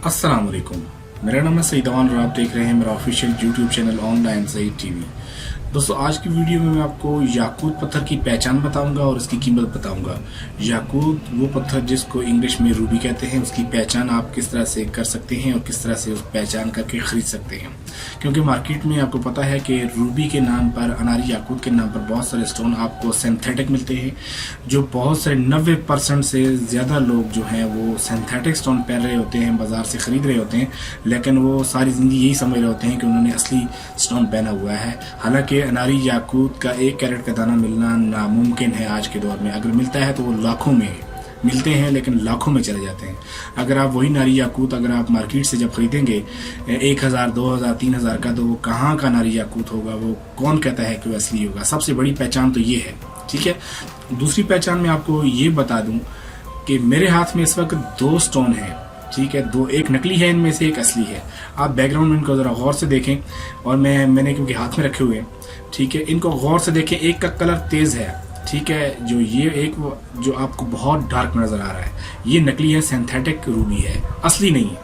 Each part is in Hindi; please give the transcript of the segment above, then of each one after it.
अस्सलाम वालेकुम। मेरा नाम है सईद अमान और आप देख रहे हैं मेरा official YouTube channel online Saeed TV. दोस्तों, आज की वीडियो में मैं आपको याकूत पत्थर की पहचान बताऊंगा और इसकी कीमत बताऊंगा। याकूत वो पत्थर जिसको इंग्लिश में रूबी कहते हैं, उसकी पहचान आप किस तरह से कर सकते हैं और किस तरह से उस पहचान करके खरीद सकते हैं। क्योंकि मार्केट में आपको पता है कि रूबी के नाम पर, अनारी याकूत के नाम पर बहुत सारे स्टोन आपको सिंथेटिक मिलते हैं, जो बहुत सारे 90% से ज़्यादा लोग जो हैं वो सिंथेटिक स्टोन पहन रहे होते हैं, बाज़ार से ख़रीद रहे होते हैं, लेकिन वो सारी ज़िंदगी यही समझ रहे होते हैं कि उन्होंने असली स्टोन पहना हुआ है। हालांकि अनारी याकूत का 1 कैरेट का दाना मिलना नामुमकिन है आज के दौर में। अगर मिलता है तो वो लाखों में मिलते हैं, लेकिन लाखों में चले जाते हैं। अगर आप वही नारी याकूत अगर आप मार्केट से जब खरीदेंगे 1000, 2000, 3000 का, तो वो कहाँ का नारी याकूत होगा? वो कौन कहता है कि वो असली होगा? सबसे बड़ी पहचान तो ये है। ठीक है, दूसरी पहचान में आपको ये बता दूं कि मेरे हाथ में इस वक्त 2 स्टोन हैं। ठीक है, 2, एक नकली है इनमें से, एक असली है। आप बैकग्राउंड में इनको ज़रा गौर से देखें, और मैंने क्योंकि हाथ में रखे हुए हैं, ठीक है, इनको गौर से देखें। एक का कलर तेज़ है, ठीक है, जो ये एक जो आपको बहुत डार्क नज़र आ रहा है, ये नकली है, सिंथेटिक रूबी है, असली नहीं है।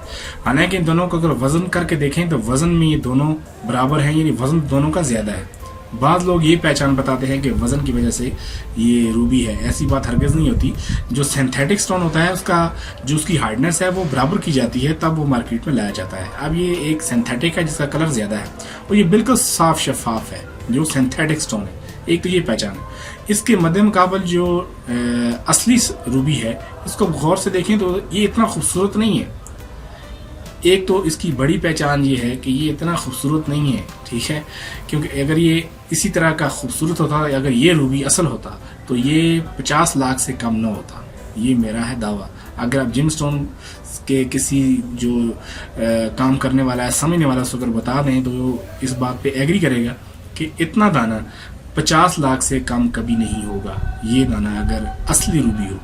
हालांकि इन दोनों को अगर वज़न करके देखें तो वज़न में ये दोनों बराबर हैं, यानी वज़न दोनों का ज़्यादा है। बाज़ लोग ये पहचान बताते हैं कि वज़न की वजह से ये रूबी है। ऐसी बात हरगिज़ नहीं होती। जो सिंथेटिक स्टोन होता है उसका जो उसकी हार्डनेस है वो बराबर की जाती है, तब वो मार्केट में लाया जाता है। अब ये एक सिंथेटिक है जिसका कलर ज़्यादा है और ये बिल्कुल साफ शफाफ है, जो सिंथेटिक स्टोन है। एक तो ये पहचान है। इसके मद्दे मुकाबल जो असली रूबी है, इसको गौर से देखें तो ये इतना खूबसूरत नहीं है। एक तो इसकी बड़ी पहचान ये है कि ये इतना खूबसूरत नहीं है, ठीक है, क्योंकि अगर ये इसी तरह का खूबसूरत होता, अगर ये रूबी असल होता, तो ये 50 लाख से कम न होता। ये मेरा है दावा। अगर आप जिम स्टोन के किसी जो काम करने वाला है, समझने वाला, उसको अगर बता दें तो वो इस बात पे एग्री करेगा कि इतना दाना 50 लाख से कम कभी नहीं होगा। ये दाना अगर असली रूबी हो,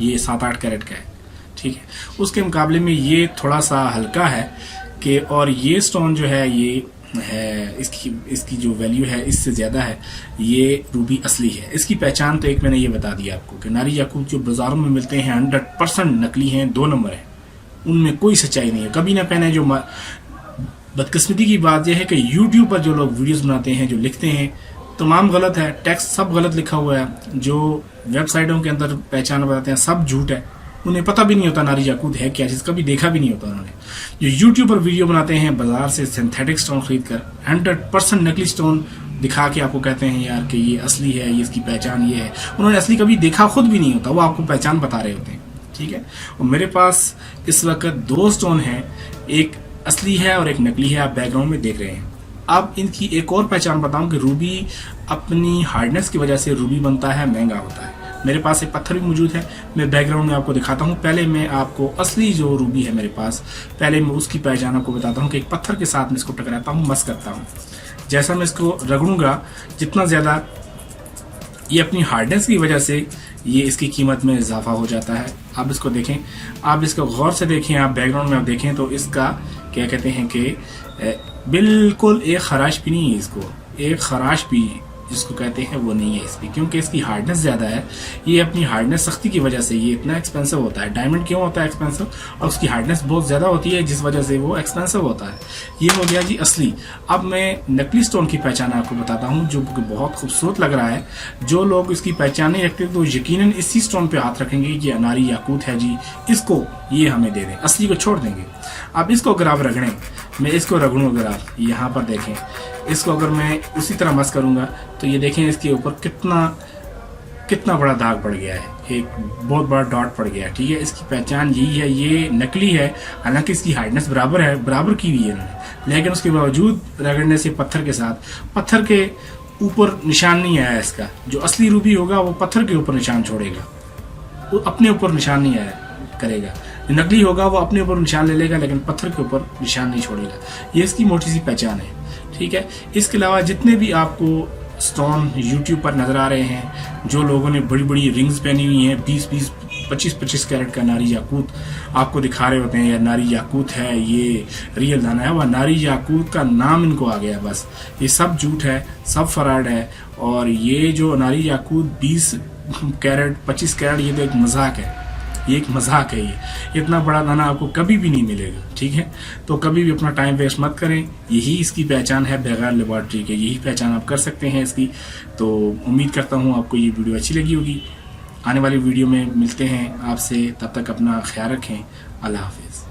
ये 7-8 कैरेट का है, ठीक है। उसके मुकाबले में ये थोड़ा सा हल्का है कि, और ये स्टोन जो है ये है, इसकी जो वैल्यू है इससे ज़्यादा है। ये रूबी असली है। इसकी पहचान तो एक मैंने ये बता दिया आपको कि नारी याकूत जो बाज़ारों में मिलते हैं 100% नकली हैं, 2 नंबर है, उनमें कोई सच्चाई नहीं है। कभी ना पहने। जो बदकिस्मती की बात यह है कि यूट्यूब पर जो लोग वीडियोस बनाते हैं, जो लिखते हैं, तमाम गलत है, टेक्स्ट सब गलत लिखा हुआ है। जो वेबसाइटों के अंदर पहचान बताते हैं सब झूठ है। उन्हें पता भी नहीं होता नारी याकूत है क्या, जिसका भी देखा भी नहीं होता उन्होंने। जो यूट्यूब पर वीडियो बनाते हैं बाजार से सिंथेटिक स्टोन खरीद कर, 100% नकली स्टोन दिखा के आपको कहते हैं यार कि ये असली है, ये इसकी पहचान ये है। उन्होंने असली कभी देखा खुद भी नहीं होता, वो आपको पहचान बता रहे होते हैं, ठीक है। और मेरे पास इस वक्त 2 स्टोन हैं, एक असली है और एक नकली है, आप बैकग्राउंड में देख रहे हैं। अब इनकी एक और पहचान बताऊं कि रूबी अपनी हार्डनेस की वजह से रूबी बनता है, महंगा होता है। मेरे पास एक पत्थर भी मौजूद है, मैं बैकग्राउंड में आपको दिखाता हूँ। पहले मैं आपको असली जो रूबी है मेरे पास, पहले मैं उसकी पहचान आपको बताता हूँ कि एक पत्थर के साथ मैं इसको टकराता हूँ, मस करता हूँ। जैसा मैं इसको रगड़ूंगा, जितना ज़्यादा ये अपनी हार्डनेस की वजह से ये इसकी कीमत में इजाफा हो जाता है। आप इसको देखें, आप इसको गौर से देखें, आप बैकग्राउंड में आप देखें तो इसका क्या कहते हैं कि बिल्कुल एक खराश भी नहीं है। इसको एक खराश भी जिसको कहते हैं वो नहीं है इसकी, क्योंकि इसकी हार्डनेस ज़्यादा है। ये अपनी हार्डनेस सख्ती की वजह से ये इतना एक्सपेंसिव होता है। डायमंड क्यों होता है एक्सपेंसिव? और उसकी हार्डनेस बहुत ज़्यादा होती है, जिस वजह से वो एक्सपेंसिव होता है। ये हो गया जी असली। अब मैं नकली स्टोन की पहचान आपको बताता हूँ, जो बहुत खूबसूरत लग रहा है। जो लोग इसकी पहचान नहीं रखते तो यकीनन इसी स्टोन पे हाथ रखेंगे कि अनारी याकूत है जी, इसको ये हमें दे दें, असली को छोड़ देंगे। अब इसको अगर आप रगड़ें, मैं इसको रगड़ूँ, अगर आप यहाँ पर देखें, इसको अगर मैं उसी तरह मस करूँगा तो ये देखें इसके ऊपर कितना बड़ा दाग पड़ गया है, एक बहुत बड़ा डॉट पड़ गया है, ठीक है। इसकी पहचान यही है, ये नकली है। हालांकि इसकी हार्डनेस बराबर की हुई है इन्होंने, लेकिन उसके बावजूद रगड़ने से पत्थर के साथ, पत्थर के ऊपर निशान नहीं आया इसका। जो असली रूबी होगा वो पत्थर के ऊपर निशान छोड़ेगा, वो अपने ऊपर निशान नहीं आया करेगा। नकली होगा वो अपने ऊपर निशान ले लेगा, लेकिन पत्थर के ऊपर निशान नहीं छोड़ेगा। ये इसकी मोटी सी पहचान है, ठीक है। इसके अलावा जितने भी आपको स्टोन यूट्यूब पर नज़र आ रहे हैं, जो लोगों ने बड़ी बड़ी रिंग्स पहनी हुई हैं, 20-20, 25-25 कैरेट का नारी याकूत आपको दिखा रहे होते हैं, या नारी याकूत है, ये रियल दाना है, वह नारी याकूत का नाम इनको आ गया बस। ये सब झूठ है, सब फराड है। और ये जो नारी याकूत 20 कैरेट, 25 कैरेट, ये तो एक मजाक है। ये एक मजाक है, ये इतना बड़ा दाना आपको कभी भी नहीं मिलेगा। ठीक है, तो कभी भी अपना टाइम वेस्ट मत करें। यही इसकी पहचान है बगैर लेबॉर्ट्री के, यही पहचान आप कर सकते हैं इसकी। तो उम्मीद करता हूँ आपको ये वीडियो अच्छी लगी होगी। आने वाली वीडियो में मिलते हैं आपसे, तब तक अपना ख्याल रखें। अल्लाह हाफिज़।